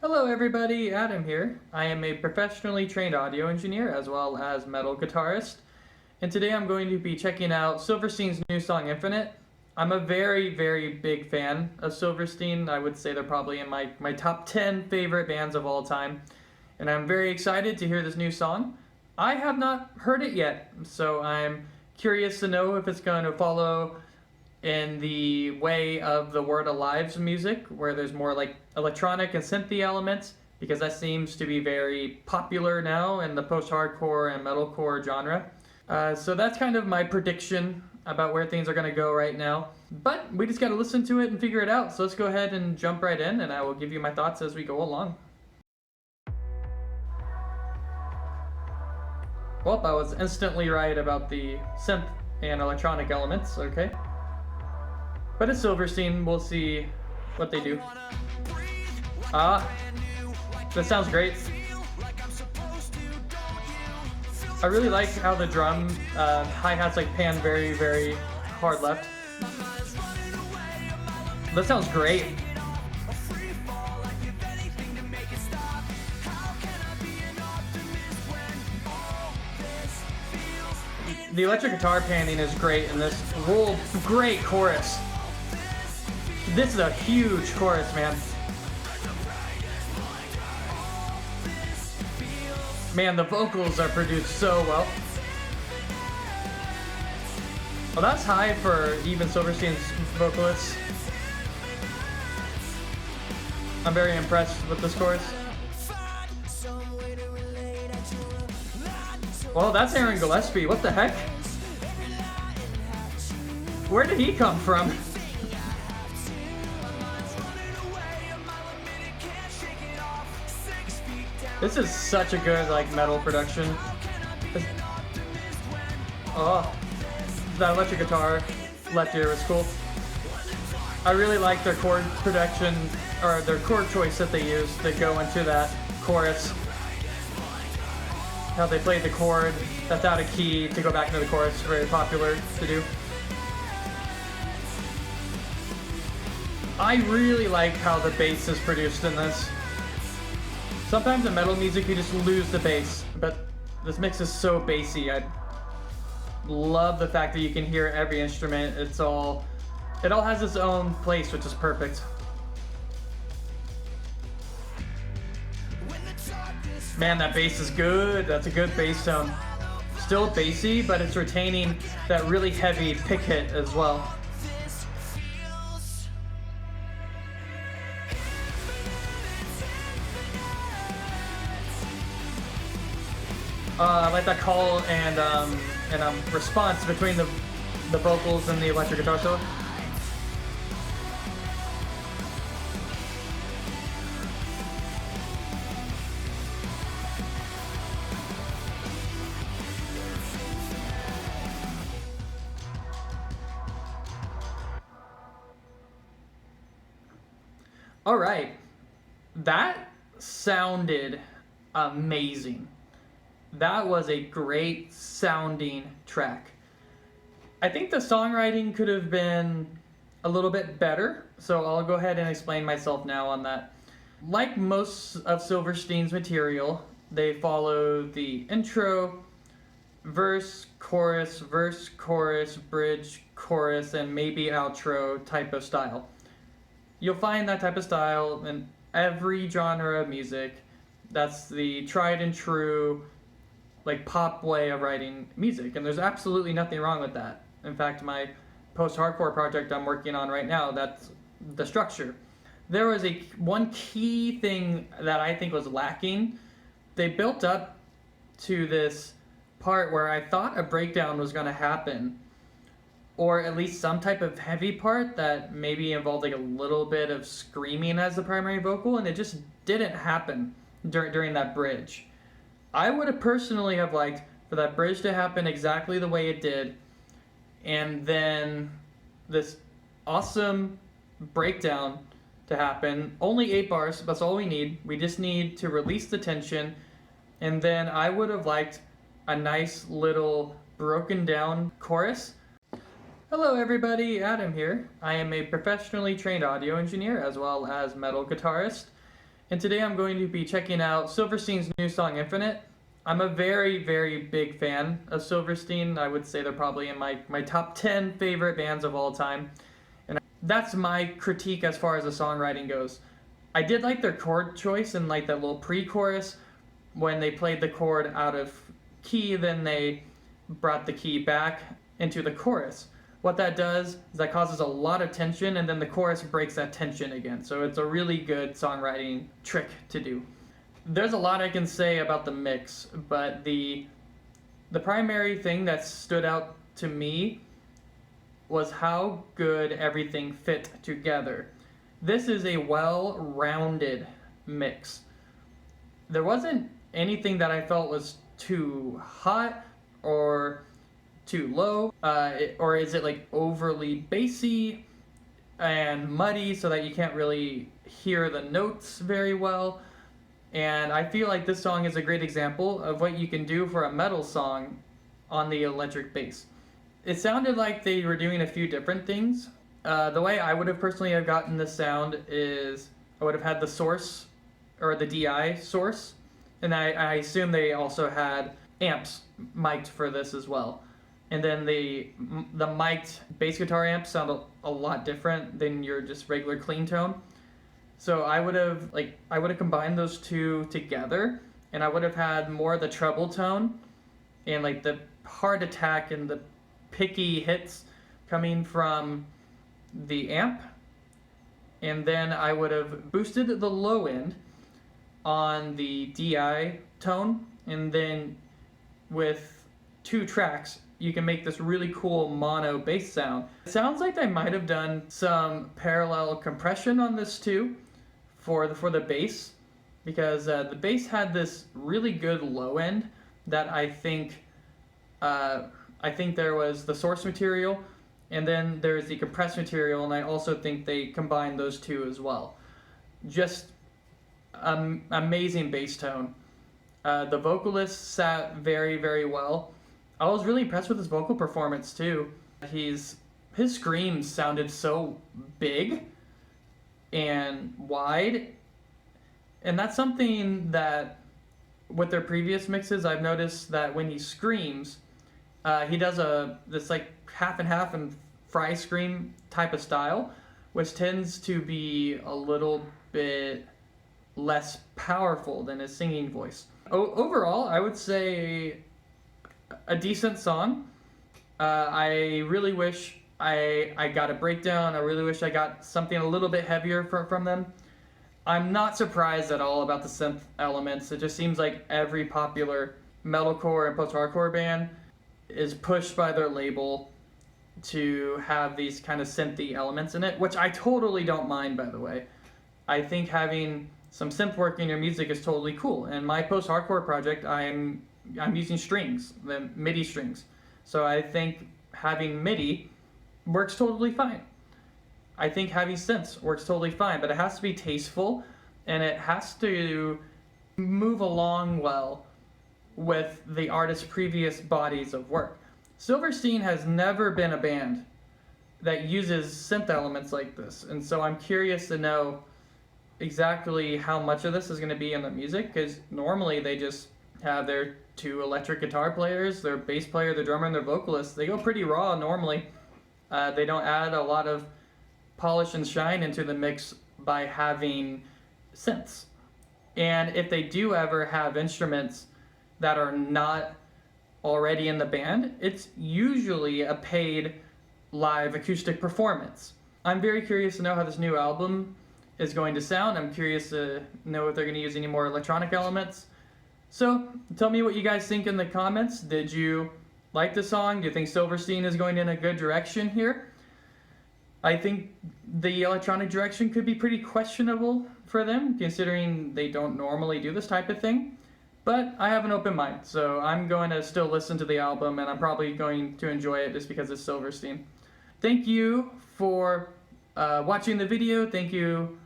Hello everybody, Adam here. I am a professionally trained audio engineer as well as metal guitarist. And today I'm going to be checking out Silverstein's new song, Infinite. I'm a very big fan of Silverstein. I would say they're probably in my top 10 favorite bands of all time. And I'm very excited to hear this new song. I have not heard it yet, so I'm curious to know if it's going to follow in the way of the Word Alive's music, where there's more like electronic and synthy elements, because that seems to be very popular now in the post-hardcore and metalcore genre. So that's kind of my prediction about where things are going to go right now. But we just got to listen to it and figure it out. So let's go ahead and jump right in, and I will give you my thoughts as we go along. Well, I was instantly right about the synth and electronic elements, okay? But it's Silverstein, we'll see what they do. That sounds great. I really like how the drum hi-hats like pan very hard left. That sounds great. The electric guitar panning is great in this whole great chorus. This is a huge chorus, man. Man, the vocals are produced so well. Well, that's high for even Silverstein's vocalists. I'm very impressed with this chorus. Well, that's Aaron Gillespie. What the heck? Where did he come from? This is such a good like metal production. Oh, that electric guitar left ear was cool. I really like their chord production, or their chord choice that they use to go into that chorus. How they played the chord that's out of key to go back into the chorus, very popular to do. I really like how the bass is produced in this. Sometimes in metal music you just lose the bass, but this mix is so bassy. I love the fact that you can hear every instrument. It all has its own place, which is perfect. Man, that bass is good. That's a good bass tone. Still bassy, but it's retaining that really heavy pick hit as well. I like that call and response between the vocals and the electric guitar solo. All right, that sounded amazing. That was a great sounding track. I think the songwriting could have been a little bit better, so I'll go ahead and explain myself now on that. Like most of Silverstein's material, they follow the intro, verse, chorus, bridge, chorus, and maybe outro type of style. You'll find that type of style in every genre of music. That's the tried and true like pop way of writing music, and there's absolutely nothing wrong with that. In fact, my post-hardcore project I'm working on right now, that's the structure. There was one key thing that I think was lacking. They built up to this part where I thought a breakdown was going to happen, or at least some type of heavy part that maybe involved like a little bit of screaming as the primary vocal, and it just didn't happen during that bridge. I would have personally have liked for that bridge to happen exactly the way it did, and then this awesome breakdown to happen. Only 8 bars, that's all we need. We just need to release the tension, and then I would have liked a nice little broken down chorus. Hello everybody, Adam here. I am a professionally trained audio engineer as well as metal guitarist. and today I'm going to be checking out Silverstein's new song, Infinite. I'm a very, very big fan of Silverstein. I would say they're probably in my top 10 favorite bands of all time. And that's my critique as far as the songwriting goes. I did like their chord choice and like that little pre-chorus when they played the chord out of key, then they brought the key back into the chorus. What that does is that causes a lot of tension, and then the chorus breaks that tension again. So it's a really good songwriting trick to do. There's a lot I can say about the mix, but the primary thing that stood out to me was how good everything fit together. This is a well-rounded mix. There wasn't anything that I felt was too hot or too low, or is it like overly bassy and muddy so that you can't really hear the notes very well. And I feel like this song is a great example of what you can do for a metal song on the electric bass. It sounded like they were doing a few different things. The way I would have personally have gotten this sound is I would have had the source or the DI source, and I assume they also had amps mic'd for this as well. And then the mic'd bass guitar amps sound a lot different than your just regular clean tone. So I would have combined those two together, and I would have had more of the treble tone and like the hard attack and the picky hits coming from the amp. And then I would have boosted the low end on the DI tone, and then with 2 tracks you can make this really cool mono bass sound. It sounds like they might have done some parallel compression on this too for the bass, because the bass had this really good low end that I think there was the source material, and then there's the compressed material, and I also think they combined those two as well. Just amazing bass tone. The vocalist sat very, very well. I was really impressed with his vocal performance too. His screams sounded so big and wide, and that's something that with their previous mixes I've noticed that when he screams, he does this like half and half and fry scream type of style, which tends to be a little bit less powerful than his singing voice. Overall, I would say a decent song. I really wish I got a breakdown. I really wish I got something a little bit heavier from them. I'm not surprised at all about the synth elements. It just seems like every popular metalcore and post-hardcore band is pushed by their label to have these kind of synthy elements in it, which I totally don't mind, by the way. I think having some synth work in your music is totally cool. And my post-hardcore project, I'm using strings, the MIDI strings. So I think having MIDI works totally fine. I think having synths works totally fine, but it has to be tasteful, and it has to move along well with the artist's previous bodies of work. Silverstein has never been a band that uses synth elements like this, and so I'm curious to know exactly how much of this is going to be in the music, because normally they just have their 2 electric guitar players, their bass player, their drummer, and their vocalist. They go pretty raw normally. They don't add a lot of polish and shine into the mix by having synths. And if they do ever have instruments that are not already in the band, it's usually a paid live acoustic performance. I'm very curious to know how this new album is going to sound. I'm curious to know if they're going to use any more electronic elements. So tell me what you guys think in the comments. Did you like the song? Do you think Silverstein is going in a good direction here? I think the electronic direction could be pretty questionable for them, considering they don't normally do this type of thing. But I have an open mind, so I'm going to still listen to the album, and I'm probably going to enjoy it just because it's Silverstein. Thank you for watching the video. Thank you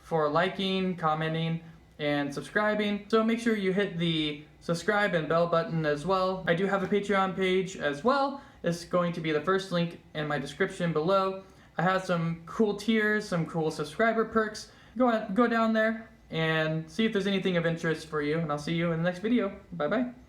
for liking, commenting, and subscribing. So make sure you hit the subscribe and bell button as well. I do have a Patreon page as well. It's going to be the first link in my description below. I have some cool tiers, some cool subscriber perks. Go down there, and see if there's anything of interest for you, and I'll see you in the next video. Bye bye.